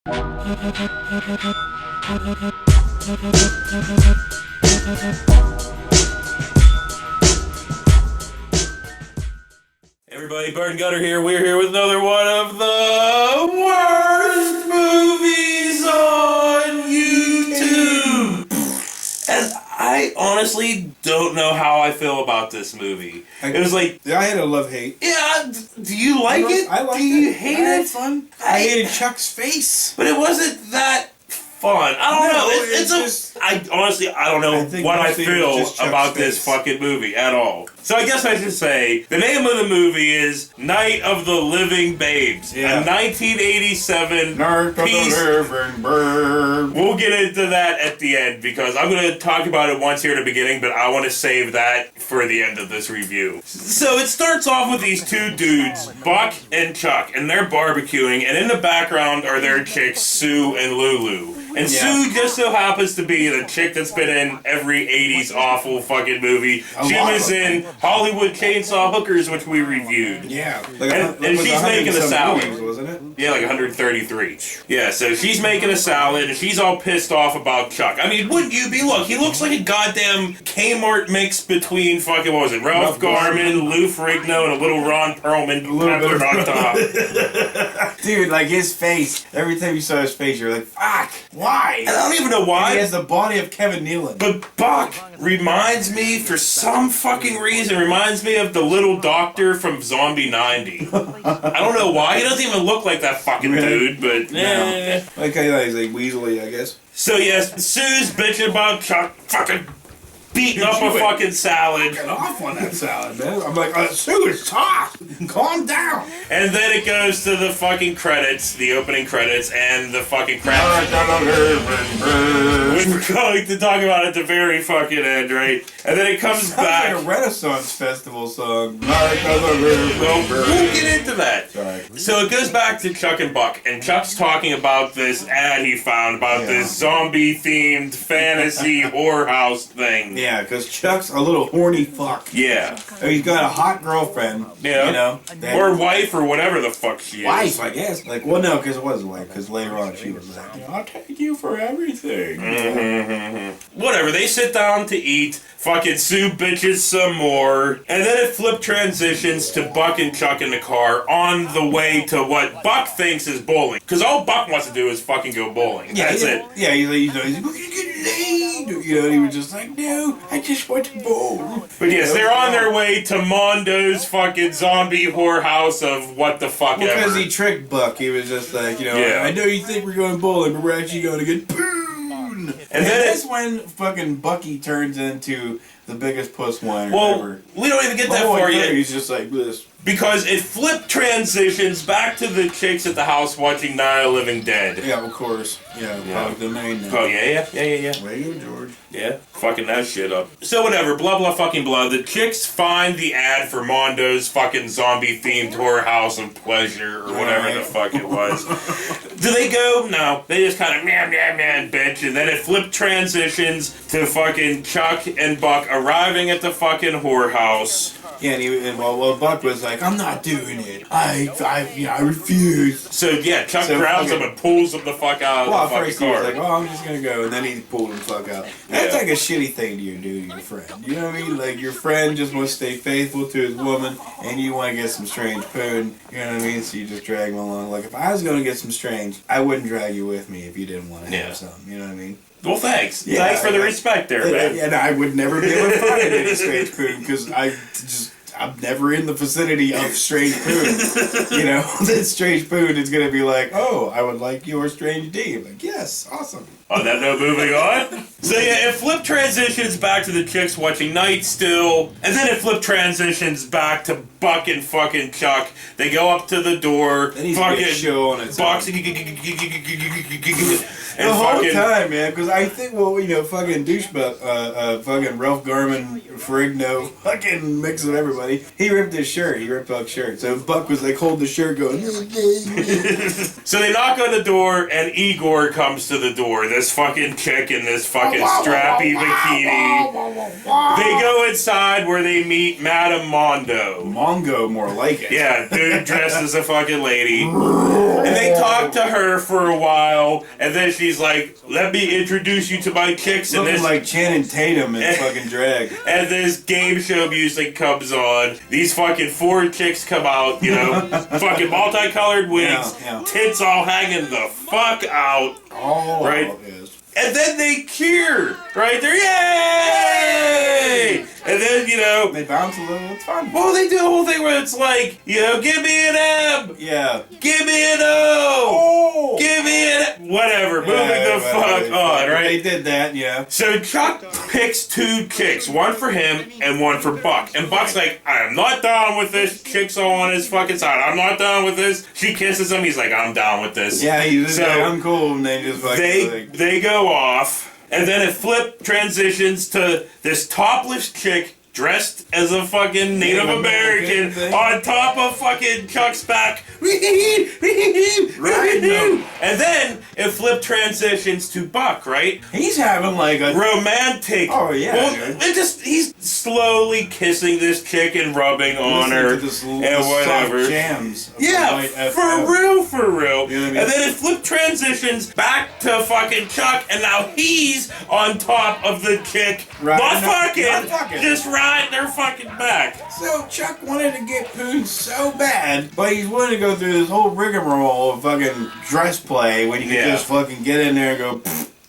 Everybody, Bart Gutter here. We're here with another one of the worst movies on YouTube. And I honestly don't know how I feel about this movie. It was like... I had a love-hate. Yeah, do you like it? I liked it. Do you hate it? It's fun. I hated Chuck's face. But it wasn't that fun. I don't know. I don't know what I feel about this fucking movie at all. So I guess I should say, the name of the movie is Night of the Living Babes. Yeah. A 1987 Night of the Living Babes. We'll get into that at the end, because I'm going to talk about it once here at the beginning, but I want to save that for the end of this review. So it starts off with these two dudes, Buck and Chuck, and they're barbecuing, and in the background are their chicks, Sue and Lulu. And Sue just so happens to be the chick that's been in every 80s awful fucking movie. She was in Hollywood Chainsaw Hookers, which we reviewed. Yeah. And she's making a salad. Movies, wasn't it? Yeah, like 133. Yeah, so she's making a salad, and she's all pissed off about Chuck. I mean, wouldn't you be? Look, he looks like a goddamn Kmart mix between fucking, what was it, Ralph Garman, Lou Ferrigno, and a little Ron Perlman peppered on top. Dude, like his face, every time you saw his face, you're like, fuck, why? I don't even know why. And he has the body of Kevin Nealon. But Buck reminds me, for some fucking reason, reminds me of the little doctor from Zombie 90. I don't know why. He doesn't even look like that fucking dude, but yeah. Okay, he's like Weasley, I guess. So yes, Sue's bitching about Chuck fucking beating up a fucking salad. Get off on that salad, man. I'm like, Sue, it's soft. Calm down. And then it goes to the fucking credits, the opening credits, and the fucking crap. We're going to talk about it at the very fucking end, right? And then it comes back. Like a Renaissance Festival song. We'll get into that. Sorry. So it goes back to Chuck and Buck, and Chuck's talking about this ad he found about this zombie-themed fantasy whorehouse thing. Yeah, because Chuck's a little horny fuck. Yeah. He's got a hot girlfriend. Yeah. You know. Or wife, or whatever the fuck she is. Wife, I guess. Like, well, no, because it was a wife. Because later on she was like, I'll take you for everything. Whatever. They sit down to eat. Fucking Sue bitches some more. And then it flip transitions to Buck and Chuck in the car on the way to what Buck thinks is bowling. Because all Buck wants to do is fucking go bowling. Yeah, that's it. Yeah, he's like, we're gonna get laid. You know, and he was just like, no, I just want to bowl. But yes, they're on their way to Mondo's fucking zombie whorehouse of what the fuck ever. Because he tricked Buck. He was just like, you know, I know you think we're going bowling, but we're actually going to get poon. And then that's when fucking Bucky turns into the biggest puss whiner ever. We don't even get that far yet. He's just like this. Because it flip transitions back to the chicks at the house watching Night of the Living Dead. Yeah, of course. Yeah, public domain now. Oh, yeah. Way to go, George. Yeah, fucking that shit up. So whatever, blah blah fucking blah. The chicks find the ad for Mondo's fucking zombie-themed whorehouse of pleasure, or whatever the fuck it was. Do they go? No. They just kind of man, bitch, and then it flip transitions to fucking Chuck and Buck arriving at the fucking whorehouse. Yeah, and Buck was like, I'm not doing it. I refuse. So yeah, Chuck grabs him and pulls him the fuck out of the fucking first car. He was like, well, I'm just gonna go, and then he pulled him the fuck out. That's like a shitty thing to do to your friend. You know what I mean? Like, your friend just wants to stay faithful to his woman, and you want to get some strange poon. You know what I mean? So you just drag him along. Like, if I was gonna get some strange, I wouldn't drag you with me if you didn't want to have some. You know what I mean? Well, thanks. Yeah, thanks for the respect there, man. And I would never be able to find any strange poon, because I'm never in the vicinity of strange poon. You know, that strange poon is going to be like, oh, I would like your strange D. I'm like, yes, awesome. On that note, moving on. So yeah, it flip transitions back to the chicks watching Night Still, and then it flip transitions back to Buck and fucking Chuck. They go up to the door. That needs to be a show on its own. The whole time, man, because I think, well, you know, fucking douchebag, fucking Ralph Garman, Ferrigno, fucking mix of everybody. funny. He ripped his shirt. He ripped Buck's shirt. So Buck was like, hold the shirt going. So they knock on the door, and Igor comes to the door. This fucking chick in this fucking strappy bikini. They go inside where they meet Madame Mondo. Mongo, more like it. Yeah, dude dressed as a fucking lady. And they talk to her for a while, and then she's like, let me introduce you to my chicks. And Looking like Channing Tatum in fucking drag. And this game show music comes on. These fucking 4 chicks come out, you know, fucking multicolored wigs, tits all hanging the fuck out. Oh, right? Yes. And then they cheer, right? They're yay! And then, you know, they bounce a little, it's fun. Well, they do the whole thing where it's like, you know, give me an M! Yeah. Give me an O! Oh! Give me an... Whatever, moving the fuck on, right? They did that, yeah. So Chuck picks 2 chicks, one for him and one for Buck. And Buck's like, I am not down with this. Chick's all on his fucking side. I'm not down with this. She kisses him. He's like, I'm down with this. Yeah, he's just like, I'm cool. And they just fucking... They go off. And then it flip transitions to this topless chick dressed as a fucking Native American on top of fucking Chuck's back. Right, no. And then it flip transitions to Buck, right? He's having like a romantic. Oh yeah. Well, he's slowly kissing this chick and rubbing on her and whatever. Jams. Yeah, for real. You know what I mean? And then it flip transitions back to fucking Chuck, and now he's on top of the chick. Right. Not fucking. Just riding their fucking back. So Chuck wanted to get pooned so bad, but he's willing to go through this whole rigmarole of fucking dress play when you can just fucking get in there and go,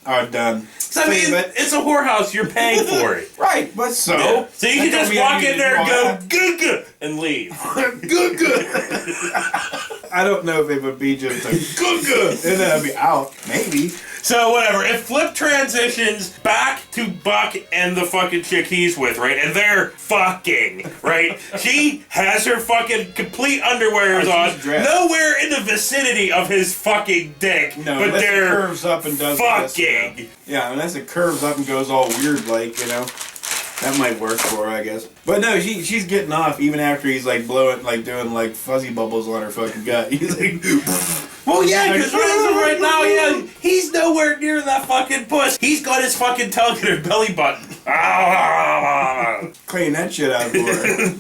I'm done. I mean, it's a whorehouse. You're paying for it. Right, but so... Yeah. So you can just walk in there and go, good, and leave. Good. I don't know if it would be just a good, and then I'd be out. Maybe. So whatever, it flip transitions back to Buck and the fucking chick he's with, right? And they're fucking, right? She has her fucking complete underwear on, nowhere in the vicinity of his fucking dick. No, but they're curves up and does fucking. This, yeah, unless it curves up and goes all weird, like, you know. That might work for her, I guess. But no, she's getting off even after he's like blowing, like doing like fuzzy bubbles on her fucking gut. He's like, well, yeah, because right now, he's nowhere near that fucking puss. He's got his fucking tongue in her belly button. Clean that shit out for her.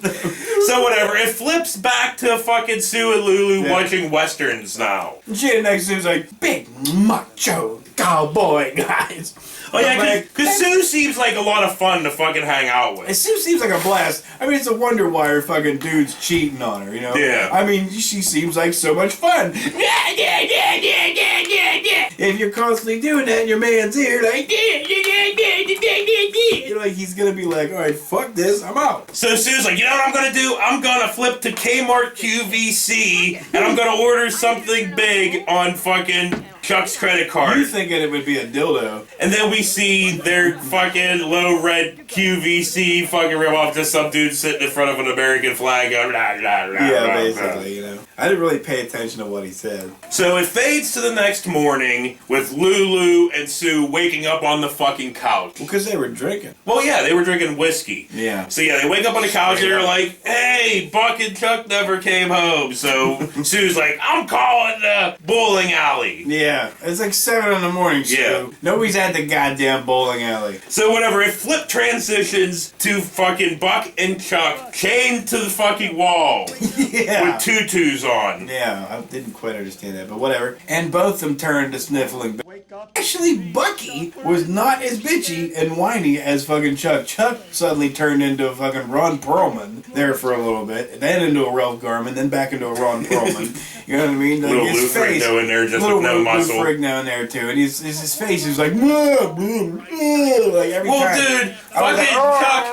So whatever, it flips back to fucking Sue and Lulu watching westerns now. She next to him's like, big macho cowboy guys. Oh yeah, because Sue seems like a lot of fun to fucking hang out with. And Sue seems like a blast. I mean, it's a wonder why her fucking dude's cheating on her, you know? Yeah. I mean, she seems like so much fun. If you're constantly doing that and your man's here, like, you're like, he's gonna be like, alright, fuck this, I'm out. So Sue's like, you know what I'm gonna do? I'm gonna flip to Kmart QVC and I'm gonna order something big on fucking Chuck's credit card. You thinking it would be a dildo. And then we see their fucking low red QVC fucking rip off just some dude sitting in front of an American flag going, yeah, basically, you know. I didn't really pay attention to what he said. So it fades to the next morning with Lulu and Sue waking up on the fucking couch. Well, because they were drinking. Well, yeah, they were drinking whiskey. Yeah. So yeah, they wake up on the couch and they're like, hey, Buck and Chuck never came home. So Sue's like, I'm calling the bowling alley. Yeah, it's like 7 in the morning, Sue. Yeah. Nobody's at the goddamn bowling alley. So whatever, it flip transitions to fucking Buck and Chuck chained to the fucking wall. Yeah. With tutus on. Yeah, I didn't quite understand that, but whatever. And both of them turned to sniffling. Actually, Bucky was not as bitchy and whiny as fucking Chuck. Chuck suddenly turned into a fucking Ron Perlman there for a little bit, then into a Ralph Garman, then back into a Ron Perlman. You know what I mean? Like little his Lou face, Ferrigno in there, just with no muscle. Little Ferrigno in there too, and his face is like, like every time. Dude, fucking Chuck.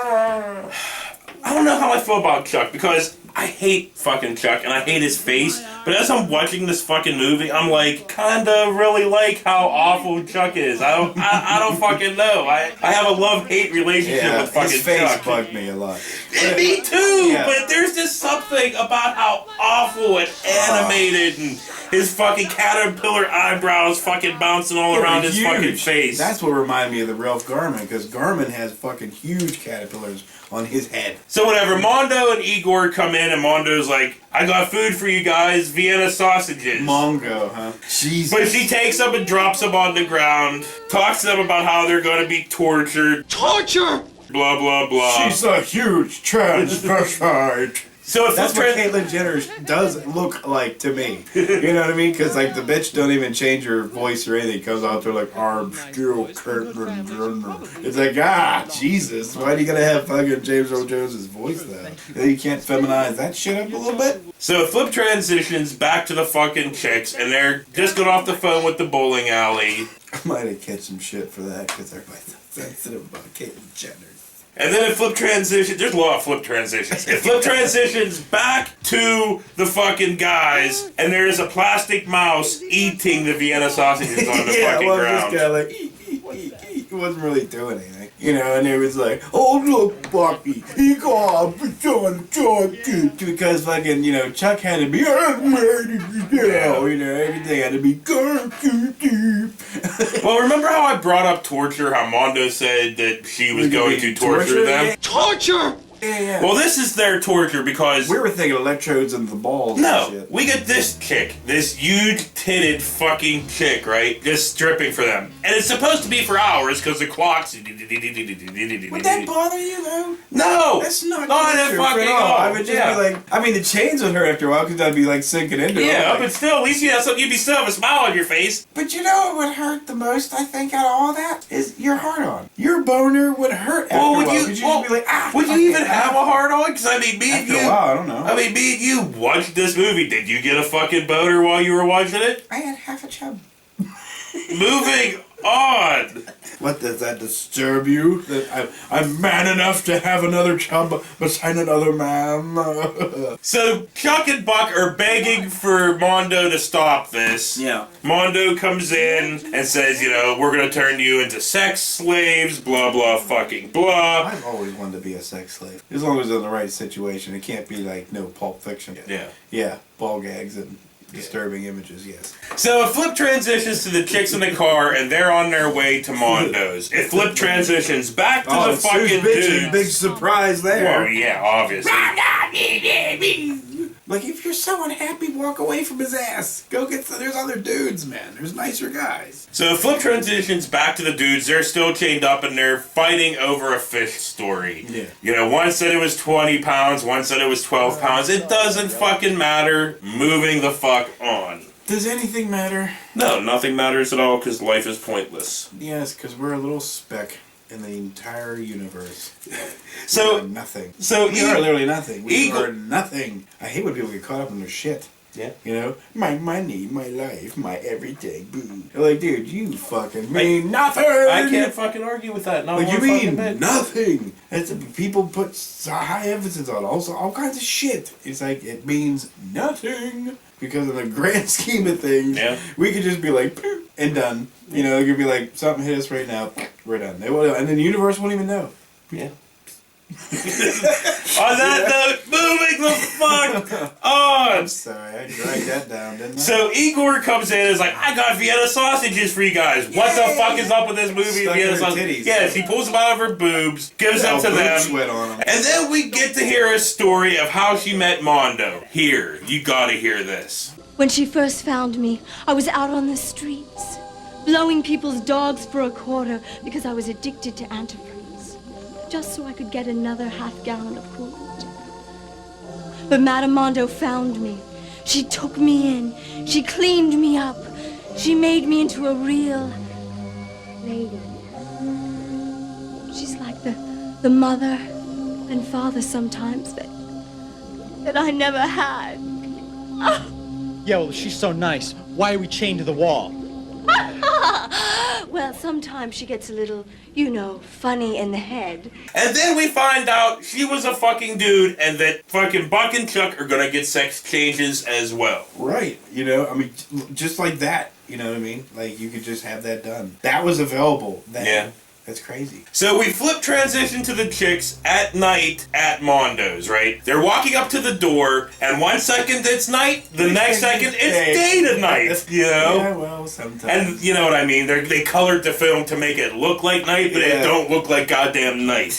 I don't know how I feel about Chuck because I hate fucking Chuck, and I hate his face. But as I'm watching this fucking movie, I'm like, kinda really like how awful Chuck is. I don't fucking know. I have a love-hate relationship with fucking his face Chuck. bugged me a lot. And me too, Yeah. but there's just something about how awful and animated and his fucking caterpillar eyebrows fucking bouncing all around his fucking face. That's what reminded me of the Ralph Garman, because Garman has fucking huge caterpillars on his head. So whatever, Mondo and Igor come in and Mondo's like, I got food for you guys, Vienna sausages. Mongo, huh? Jesus. But she takes them and drops them on the ground, talks to them about how they're going to be tortured. Torture! Blah, blah, blah. She's a huge transvestite. So if That's what Caitlyn Jenner does look like to me. You know what I mean? Because like the bitch don't even change her voice or anything. It comes out there like, I'm still Caitlyn Jenner. It's like, Jesus. Why do you gotta have fucking James Earl Jones' voice though? You can't feminize that shit up a little bit? So flip transitions back to the fucking chicks, and they're just got off the phone with the bowling alley. I might have catch some shit for that because everybody's so sensitive about Caitlyn Jenner. And then it flip transitions. There's a lot of flip transitions. It flip transitions back to the fucking guys, and there's a plastic mouse eating the Vienna sausages on the fucking ground. This guy like, eat. He wasn't really doing anything. You know, and it was like, oh look, Bucky, he got Chuck. Because fucking, you know, Chuck had to be, you know, everything had to be Well, remember how I brought up torture, how Mondo said that she was going to torture them? Yeah. Torture! Yeah. Well, this is their torture because... We were thinking electrodes in the balls and No, shit. we get this chick, this huge-titted fucking chick, right? Just stripping for them. And it's supposed to be for hours because the clock's... Would that bother you, though? No! That's not at true fucking at all. all. I would just be like, I mean, the chains would hurt after a while because I'd be like sinking into it. Yeah, Like, but still, at least you have something, you'd still have a smile on your face. but you know what would hurt the most, I think, out of all that? Is your hard-on. Your boner would hurt after a while. You'd just be like, would you even have a hard-on? Because, I mean, me and After you... a while, I don't know. I mean, me and you watched this movie. Did you get a fucking boner while you were watching it? I had half a chub. Moving on. What, does that disturb you? That I'm man enough to have another chub beside another man? So Chuck and Buck are begging for Mondo to stop this. Yeah. Mondo comes in and says, you know, we're going to turn you into sex slaves, blah, blah, fucking blah. I've always wanted to be a sex slave. As long as it's in the right situation. It can't be like no Pulp Fiction. Yeah. Yeah, ball gags and disturbing images, yes. So it flip transitions to the chicks in the car, and they're on their way to Mondo's. It flip transitions back to the fucking dudes. Big surprise there. Well, yeah, obviously. Like, if you're so unhappy, walk away from his ass. Go get there's other dudes, man. There's nicer guys. So it flip transitions back to the dudes. They're still chained up, and they're fighting over a fish story. Yeah. You know, one said it was 20 pounds, one said it was 12 pounds. It doesn't fucking matter. Moving the fuck on. Does anything matter? No, nothing matters at all because life is pointless. Yes, because we're a little speck in the entire universe. So we are nothing. So we are literally nothing. We Eagle- are nothing. I hate when people get caught up in their shit. Yeah. You know? My money, my life, my everything. Boo. They're like, dude, you fucking mean nothing! I can't fucking argue with that. Not Like, you one fucking mean bit. nothing! That's people put high emphasis on also all kinds of shit. It's like, it means nothing! Because in the grand scheme of things, Yeah. we could just be like, "Poof," and done. You know, it could be like, something hit us right now, we're done. They won't, and then the universe won't even know. Yeah. On that note, moving the fuck on. I'm sorry, I dragged that down, didn't I? So Igor comes in and is like, I got Vienna sausages for you guys. What the fuck is up with this movie? Stuck in Vienna her sausages. titties. Yes, he pulls them out of her boobs, gives them to boob them. sweat on 'em. And then we get to hear a story of how she met Mondo. Here, you gotta hear this. When she first found me, I was out on the streets, blowing people's dogs for a quarter because I was addicted to antifreeze, just so I could get another half-gallon of cool water. But Madame Mondo found me. She took me in. She cleaned me up. She made me into a real lady. She's like the mother and father sometimes that I never had. Yeah, well, she's so nice. Why are we chained to the wall? Well, sometimes she gets a little, you know, funny in the head. And then we find out she was a fucking dude and that fucking Buck and Chuck are gonna get sex changes as well. Right. You know, I mean, just like that. You know what I mean? Like, you could just have that done. That was available then. Yeah. That's crazy. So we flip transition to the chicks at night at Mondo's, right? They're walking up to the door, and 1 second it's night, the next second it's day to night, you know? Yeah, well, sometimes. And you know what I mean? They colored the film to make it look like night, but it don't look like goddamn night.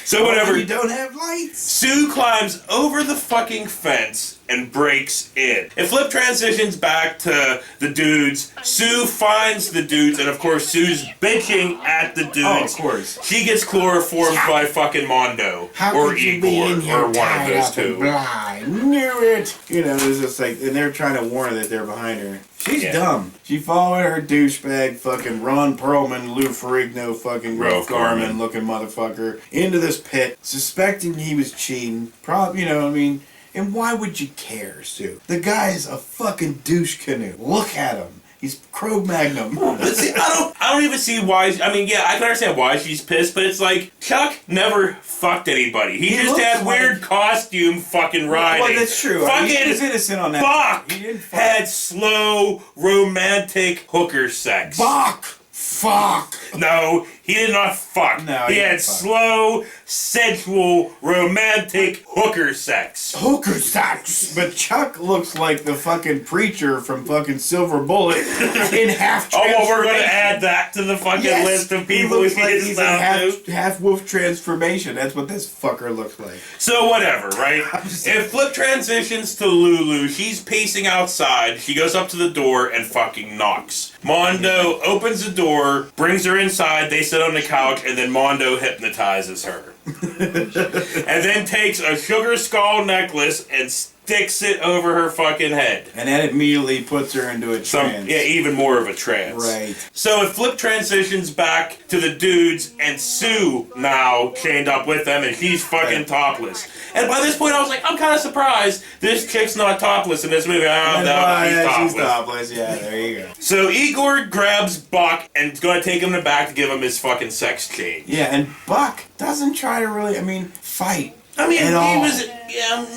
So whatever. You don't have lights. Sue climbs over the fucking fence and breaks in. It flip transitions back to the dudes. Sue finds the dudes, and of course Sue's bitching at the dudes. Oh, of course. She gets chloroformed by fucking Mondo or Igor or one of those two. I knew it. You know, there's just like, and they're trying to warn her that they're behind her. She's dumb. She followed her douchebag fucking Ron Perlman, Lou Ferrigno fucking Rolf Garman looking motherfucker into this pit, suspecting he was cheating. Probably, you know what I mean? And why would you care, Sue? The guy's a fucking douche canoe. Look at him. He's Cro-Magnum. But see, I don't even see why. I mean, yeah, I can understand why she's pissed, but it's like Chuck never fucked anybody. He just had weird costume fucking riding. Well, that's true. Fucking he was innocent on that. Buck He didn't fuck. had slow romantic hooker sex. Buck. Fuck. No, he did not fuck. No, he he had didn't fuck. slow, sensual, romantic hooker sex. Hooker sex. But Chuck looks like the fucking preacher from fucking Silver Bullet in half Oh, transformation. well, we're going to add that to the fucking list of people he looks he like is he's now in half wolf transformation. That's what this fucker looks like. So whatever, right? If flip transitions to Lulu, she's pacing outside. She goes up to the door and fucking knocks. Mondo opens the door, brings her inside. They sit on the couch, and then Mondo hypnotizes her. And then takes a sugar skull necklace and sticks it over her fucking head. And that immediately puts her into a trance. Yeah, even more of a trance. Right. So it flip transitions back to the dudes and Sue now chained up with them, and she's fucking topless. And by this point I was like, I'm kind of surprised this chick's not topless in this movie. Oh, no, she's topless. Yeah, there you go. So Igor grabs Buck and is going to take him to the back to give him his fucking sex change. Yeah, and Buck doesn't try to really, fight. I mean, at all.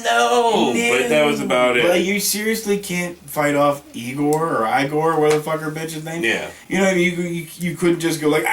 No, but that was about it. But you seriously can't fight off Igor or Igor, whatever the fuck her bitch's name. Yeah. You know, you couldn't just go like,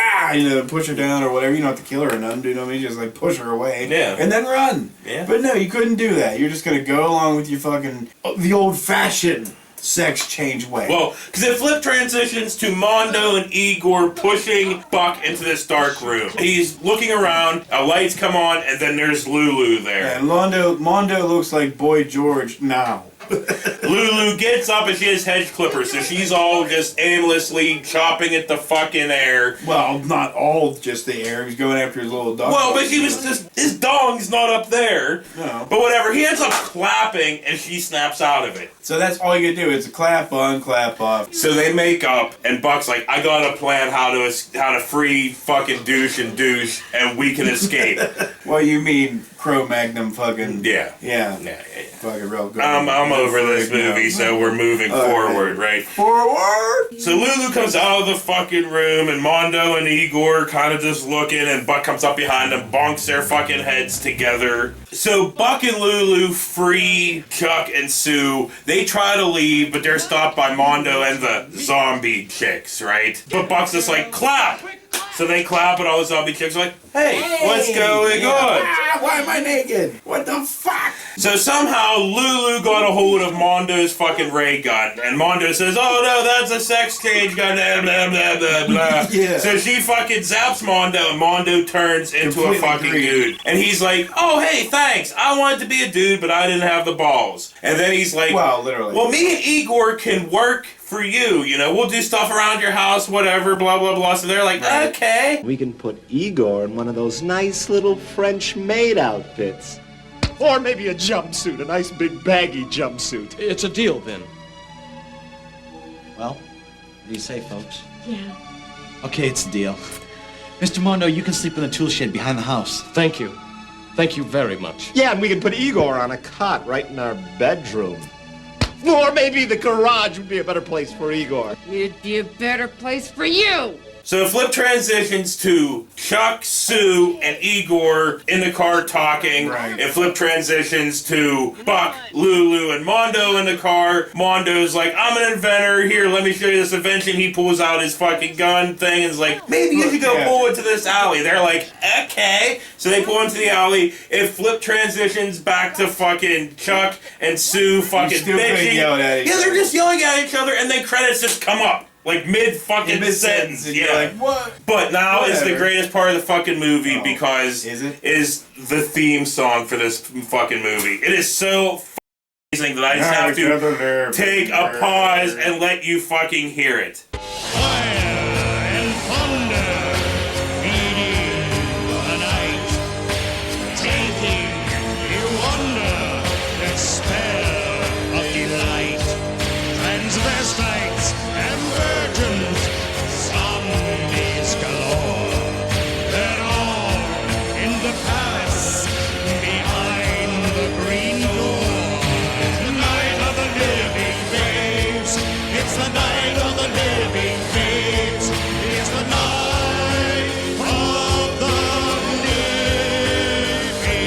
push her down or whatever. You don't have to kill her or nothing, you know what I mean? Just like push her away. Yeah. And then run. Yeah. But no, you couldn't do that. You're just gonna go along with your fucking, the old fashioned sex change way. Well, because it flip transitions to Mondo and Igor pushing Buck into this dark room. He's looking around, lights come on, and then there's Lulu there. And Mondo looks like Boy George now. Lulu gets up and she has hedge clippers, so she's all just aimlessly chopping at the fucking air. Well, not all just the air. He's going after his little dog. Well, but he was just, his dong's not up there. No. But whatever, he ends up clapping and she snaps out of it. So that's all you can do. It's a clap on, clap off. So they make up, and Buck's like, I got a plan how to free fucking douche, and we can escape. Well, you mean Cro-Magnum fucking... Yeah. Yeah. Yeah. Fucking real good. I'm over this movie, so we're moving forward, right? Forward! So Lulu comes out of the fucking room, and Mondo and Igor kind of just looking, and Buck comes up behind them, bonks their fucking heads together. So Buck and Lulu free Chuck and Sue. They try to leave, but they're stopped by Mondo and the zombie chicks, right? But Buck's just like, clap! So they clap, and all the zombie chicks are like, hey, what's going on? Why am I naked? What the fuck? So somehow Lulu got a hold of Mondo's fucking ray gun, and Mondo says, oh no, that's a sex change gun, blah, blah, blah, blah, blah. Yeah. So she fucking zaps Mondo, and Mondo turns into Completely a fucking green. dude. And he's like, oh hey, thanks, I wanted to be a dude, but I didn't have the balls. And then he's like, Well, literally. well, me and Igor can work for you, we'll do stuff around your house, whatever, blah, blah, blah. So they're like, okay. We can put Igor in one of those nice little French maid outfits. Or maybe a jumpsuit, a nice big baggy jumpsuit. It's a deal, then. Well, what do you say, folks? Yeah. Okay, it's a deal. Mr. Mondo, you can sleep in the tool shed behind the house. Thank you. Thank you very much. Yeah, and we can put Igor on a cot right in our bedroom. Or maybe the garage would be a better place for Igor. It'd be a better place for you! So flip transitions to Chuck, Sue, and Igor in the car talking. Right. It flip transitions to Buck, Lulu, and Mondo in the car. Mondo's like, I'm an inventor. Here, let me show you this invention. He pulls out his fucking gun thing and is like, maybe you should go pull into this alley. They're like, okay. So they pull into the alley. It flip transitions back to fucking Chuck and Sue fucking still couldn't bitching. yell at each Yeah, they're other. just yelling at each other, and then credits just come up. Like mid-fucking sentence. and Yeah. you're like, what? But now is the Whatever. greatest part of the fucking movie because Is it? is the theme song for this fucking movie. It is so amazing that I just have to take a pause and let you fucking hear it. Fire and thunder feeding the night, taking you under the spell of delight. Transvestites and virgins, zombies galore. They're all in the palace behind the green door. It's the night of the living babes. It's the night of the living babes. It's the night of the living babes.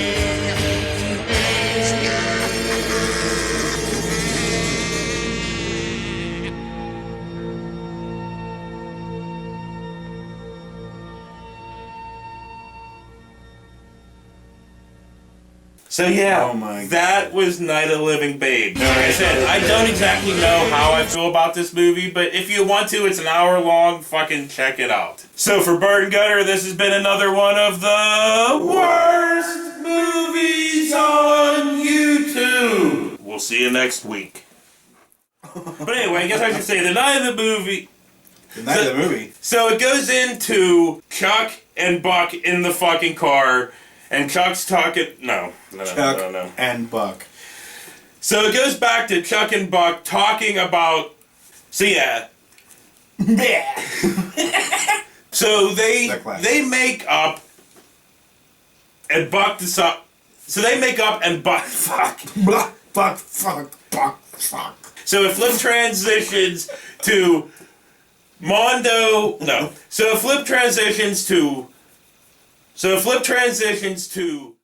So yeah, Oh my that was Night of the Living Babe. Like I said, I don't exactly know how I feel about this movie, but if you want to, it's an hour long, fucking check it out. So for Bird and Gutter, this has been another one of the worst movies on YouTube. We'll see you next week. But anyway, I guess I should say the night of the movie. The night of the movie. So it goes into Chuck and Buck in the fucking car, and Chuck's talking. No. Chuck and Buck. So it goes back to Chuck and Buck talking about. So yeah. So they make up, and Buck decides. So they make up and Buck. Fuck. Buck, fuck. So it flip transitions to Mondo. No. So it flip transitions to.